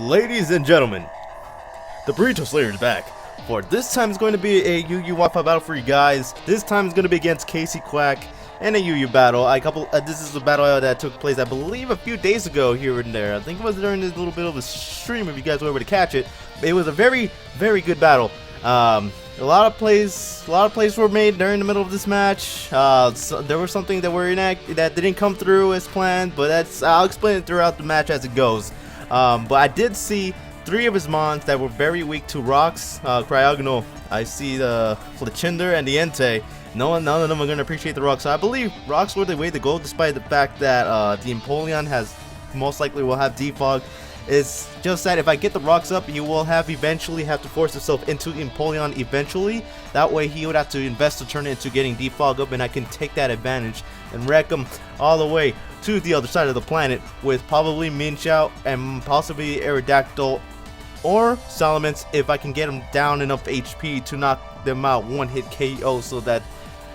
Ladies and gentlemen, the Burrito Slayer is back. For this time, it's going to be a Yu Wi-Fi battle for you guys. This time, it's going to be against KcQuack and a Yu battle. This is a battle that took place, I believe, a few days ago here and there. I think it was during this little bit of a stream, if you guys were able to catch it. It was a very, very good battle. A lot of plays were made during the middle of this match. So there was something that didn't come through as planned, but I'll explain it throughout the match as it goes. But I did see 3 of his mons that were very weak to rocks. Cryogonal, I see the Flachinder and the Entei. None of them are going to appreciate the rocks. So I believe rocks were the way to go, despite the fact that the Empoleon most likely will have defog. It's just that if I get the rocks up, you will eventually have to force yourself into Empoleon eventually. That way he would have to invest to turn it into getting defog up, and I can take that advantage and wreck him all the way to the other side of the planet with probably Minchao and possibly Aerodactyl or Salamence if I can get him down enough HP to knock them out one-hit KO, so that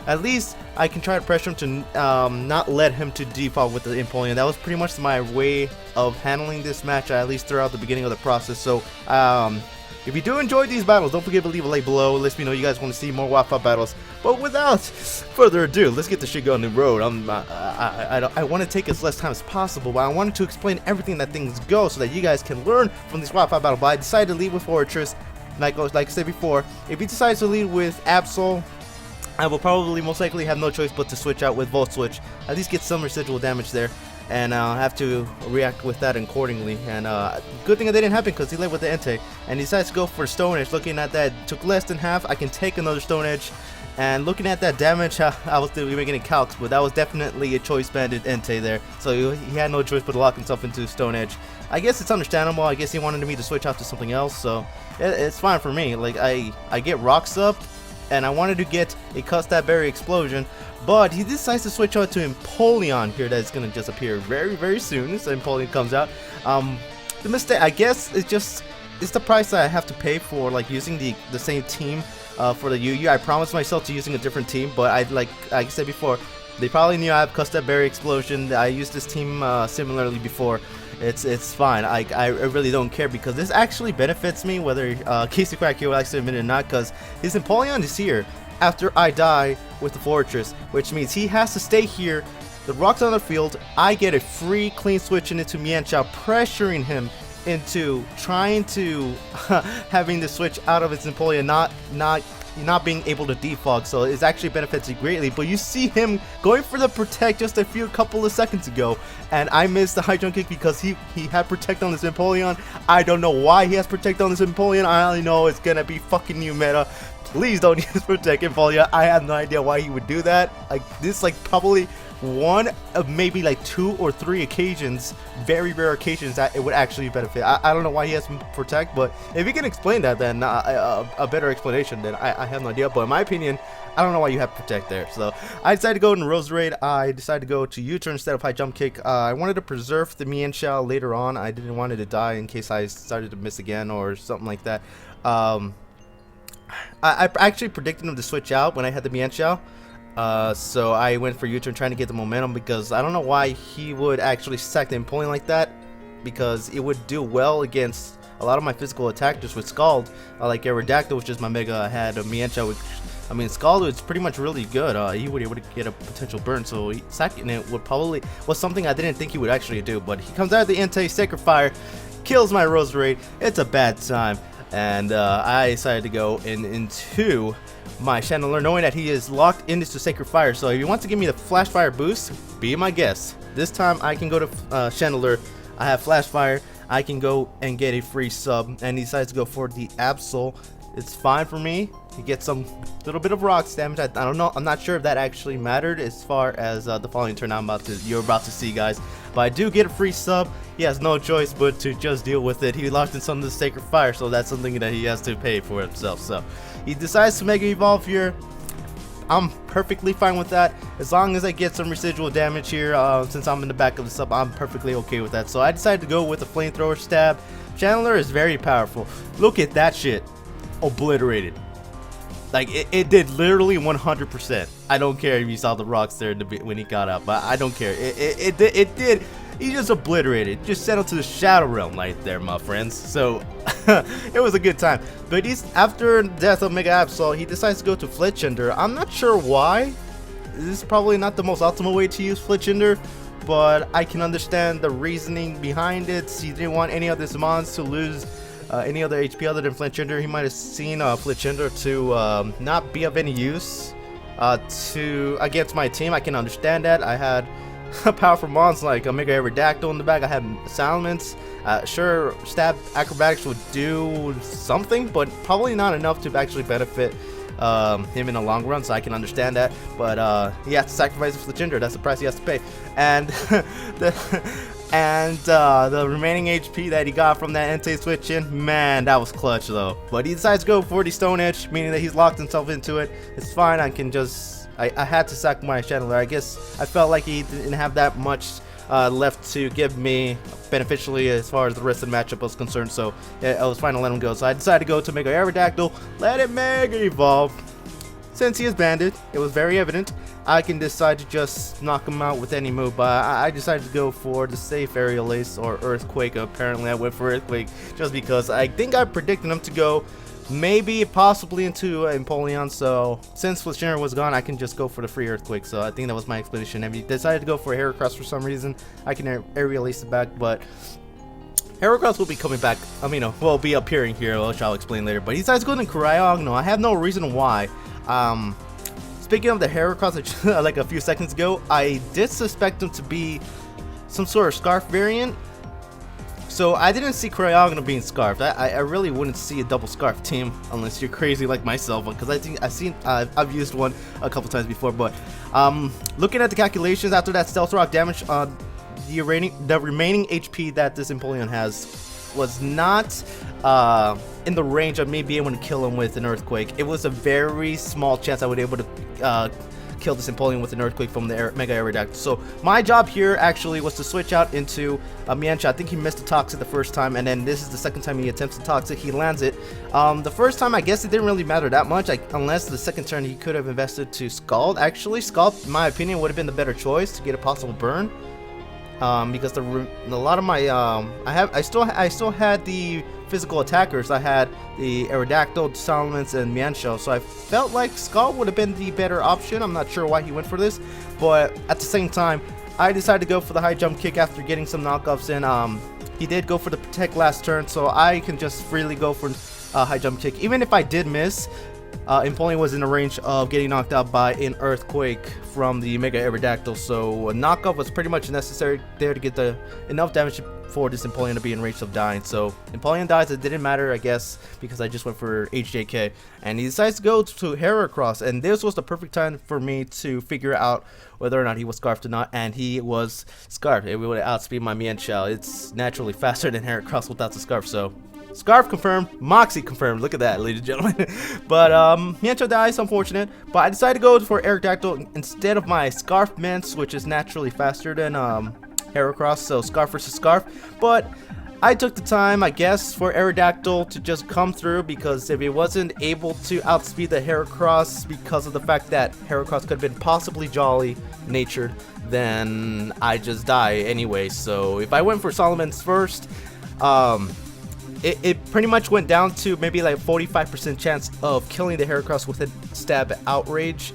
at least I can try to pressure him to not let him to defog with the Empoleon. That was pretty much my way of handling this match, at least throughout the beginning of the process. So if you do enjoy these battles, don't forget to leave a like below. Let me know you guys want to see more Wi-Fi battles. But without further ado, let's get the shit going on the road. I want to take as less time as possible, but I wanted to explain everything that things go so that you guys can learn from this Wi-Fi battle. But I decided to lead with Fortress. Like I said before, if he decides to lead with Absol, I will probably most likely have no choice but to switch out with Volt Switch. At least get some residual damage there, and I'll have to react with that accordingly. And good thing that didn't happen, because he led with the Entei and he decides to go for Stone Edge. Looking at that, took less than half. I can take another Stone Edge, and looking at that damage, I was still making calcs, but that was definitely a choice banded Entei there. So he had no choice but to lock himself into Stone Edge. I guess it's understandable. I guess he wanted me to switch out to something else, so it's fine for me. Like I get rocks up, and I wanted to get a Custap Berry Explosion, but he decides to switch out to Empoleon here. That's going to just appear very, very soon. So Empoleon comes out. The mistake, I guess, it's the price that I have to pay for like using the same team for the Yu. I promised myself to using a different team, but like I said before, they probably knew I have Custap Berry Explosion. I used this team similarly before. It's fine. I really don't care, because this actually benefits me, whether KcQuack here will actually admit it or not, because his Empoleon is here after I die with the Fortress, which means he has to stay here. The rocks on the field, I get a free clean switch into Mienshao, pressuring him into trying to having the switch out of his Empoleon, not being able to defog. So it actually benefits you greatly. But you see him going for the Protect just a couple of seconds ago, and I missed the high jump kick because he had Protect on his Empoleon. I don't know why he has Protect on his Empoleon. I only know it's gonna be fucking new meta. Please don't use Protect Empoleon. I have no idea why he would do that. Like this, like probably one of maybe like 2 or 3 occasions, very rare occasions, that it would actually benefit. I don't know why he has Protect, but if you can explain that, then a better explanation, then I have no idea. But in my opinion, I don't know why you have Protect there. So I decided to go in Roserade. I decided to go to U-turn instead of high jump kick. I wanted to preserve the Mienshao later on. I didn't want it to die in case I started to miss again or something like that. I actually predicted him to switch out when I had the Mienshao. So I went for U-turn trying to get the momentum, because I don't know why he would actually stack the Empoleon like that, because it would do well against a lot of my physical attack just with Scald. Like Aerodactyl, which is my mega. I had a Mienshao, which, I mean, Scald was pretty much really good. He would be able to get a potential burn, so stacking it was something I didn't think he would actually do. But he comes out of the Entei, Sacred Fire, kills my Roserade. It's a bad time, and I decided to go into my Chandler, knowing that he is locked into Sacred Fire. So if you want to give me the Flash Fire boost, be my guest. This time I can go to Chandler. I have Flash Fire. I can go and get a free sub, and he decides to go for the Absol. It's fine for me. He gets some little bit of rocks damage. I don't know. I'm not sure if that actually mattered as far as the following turn you're about to see, guys. But I do get a free sub. He has no choice but to just deal with it. He locked in some of the Sacred Fire, so that's something that he has to pay for himself. So he decides to Mega Evolve here. I'm perfectly fine with that, as long as I get some residual damage here. Since I'm in the back of the sub, I'm perfectly okay with that. So I decided to go with a Flamethrower Stab. Chandler is very powerful. Look at that shit. Obliterated. Like it did literally 100%. I don't care if you saw the rocks there when he got up, but I don't care. It did he just obliterated, just sent him to the Shadow Realm right there, my friends. So it was a good time. But after the death of Mega Absol, he decides to go to Fletchender. I'm not sure why. This is probably not the most optimal way to use Fletchender, but I can understand the reasoning behind it. He didn't want any of his mons to lose any other HP other than Fletchender. He might have seen Fletchender to not be of any use against my team. I can understand that. I had powerful mons like a Mega Aerodactyl in the back. I had Salamence. Sure, Stab Acrobatics would do something, but probably not enough to actually benefit him in the long run, so I can understand that. But he has to sacrifice his Fletchender. That's the price he has to pay. And the remaining HP that he got from that Entei switch in, man, that was clutch though. But he decides to go for the Stone Edge, meaning that he's locked himself into it. It's fine. I can just I had to sack my Chandler. I guess I felt like he didn't have that much left to give me beneficially as far as the rest of the matchup was concerned, so I was fine to let him go. So I decided to go to Mega Aerodactyl, let it Mega Evolve. Since he is banded, it was very evident I can decide to just knock him out with any move, but I decided to go for the safe Aerial Ace or Earthquake. Apparently I went for Earthquake just because I think I predicted him to go maybe possibly into Empoleon, so since Fletchender was gone, I can just go for the free Earthquake. So I think that was my explanation. If he decided to go for Heracross for some reason, I can Aerial Ace it back, but Heracross will be coming back. I mean, will be appearing here, which I'll explain later. But he decides to go to Cryogno. I have no reason why. Speaking of the Heracross, like a few seconds ago, I did suspect him to be some sort of Scarf variant. So I didn't see Cryogno being Scarfed. I really wouldn't see a double Scarf team unless you're crazy like myself, because I think I've used one a couple times before. But looking at the calculations after that Stealth Rock damage, the remaining HP that this Empoleon has was not in the range of me being able to kill him with an Earthquake. It was a very small chance I would be able to kill this Empoleon with an Earthquake from the Mega Aerodactyl. So my job here actually was to switch out into a Mienshao. I think he missed a Toxic the first time, and then this is the second time he attempts a Toxic. He lands it. The first time, I guess it didn't really matter that much, unless the second turn he could have invested to Scald. Actually, Scald, in my opinion, would have been the better choice to get a possible burn. Because a lot of my I still had the physical attackers. I had the Aerodactyl, Salamence, and Mienshao, so I felt like Skull would have been the better option. I'm not sure why he went for this, but at the same time, I decided to go for the high jump kick after getting some knockoffs in. He did go for the protect last turn, so I can just freely go for high jump kick. Even if I did miss, Empoleon was in the range of getting knocked out by an Earthquake from the Mega Aerodactyl, so a knockoff was pretty much necessary there to get enough damage for this Empoleon to be in range of dying. So Empoleon dies, it didn't matter, I guess, because I just went for HJK, and he decides to go to Heracross, and this was the perfect time for me to figure out whether or not he was Scarfed or not, and he was Scarfed. It would outspeed my Mienshao. It's naturally faster than Heracross without the Scarf, so Scarf confirmed, Moxie confirmed. Look at that, ladies and gentlemen. But Mienshao dies, unfortunate. But I decided to go for Aerodactyl instead of my Scarf Mince, which is naturally faster than Heracross. So Scarf versus Scarf. But I took the time, I guess, for Aerodactyl to just come through, because if he wasn't able to outspeed the Heracross because of the fact that Heracross could have been possibly jolly natured, then I just die anyway. So if I went for Salamence first, it pretty much went down to maybe like 45% chance of killing the Heracross with a Stab Outrage.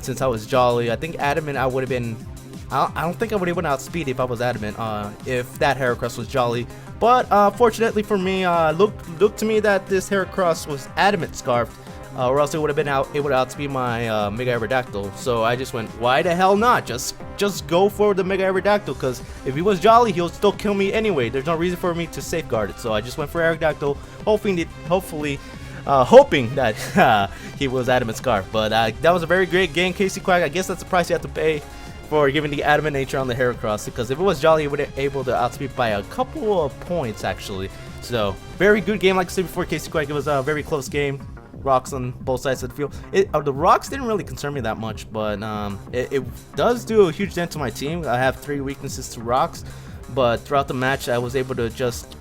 Since I was jolly, I think Adamant I would have been. I don't think I would have been outspeed if I was Adamant. If that Heracross was jolly, but fortunately for me, looked to me that this Heracross was Adamant Scarfed, or else it would have been it would outspeed my Mega Aerodactyl. So I just went, why the hell not? Just go for the Mega Aerodactyl, because if he was jolly, he'll still kill me anyway. There's no reason for me to safeguard it. So I just went for Aerodactyl, hoping that he was Adamant Scarf. But that was a very great game, KcQuack. I guess that's the price you have to pay for giving the Adamant nature on the Heracross, because if it was jolly, it would have been able to outspeed by a couple of points actually. So very good game, like I said before, KcQuack. It was a very close game. Rocks on both sides of the field. The rocks didn't really concern me that much, but it does do a huge dent to my team. I have 3 weaknesses to rocks, but throughout the match I was able to just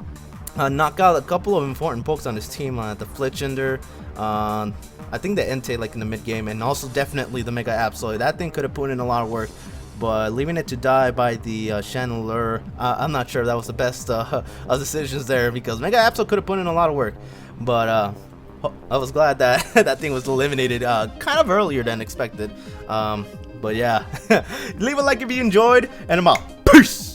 knock out a couple of important pokes on this team. The Fletchender, I think the Entei like in the mid game, and also definitely the Mega Absol. That thing could have put in a lot of work, but leaving it to die by the chandelier, I'm not sure that was the best of decisions there, because Mega Absol could have put in a lot of work. But I was glad that that thing was eliminated kind of earlier than expected. But yeah, leave a like if you enjoyed, and I'm out. Peace!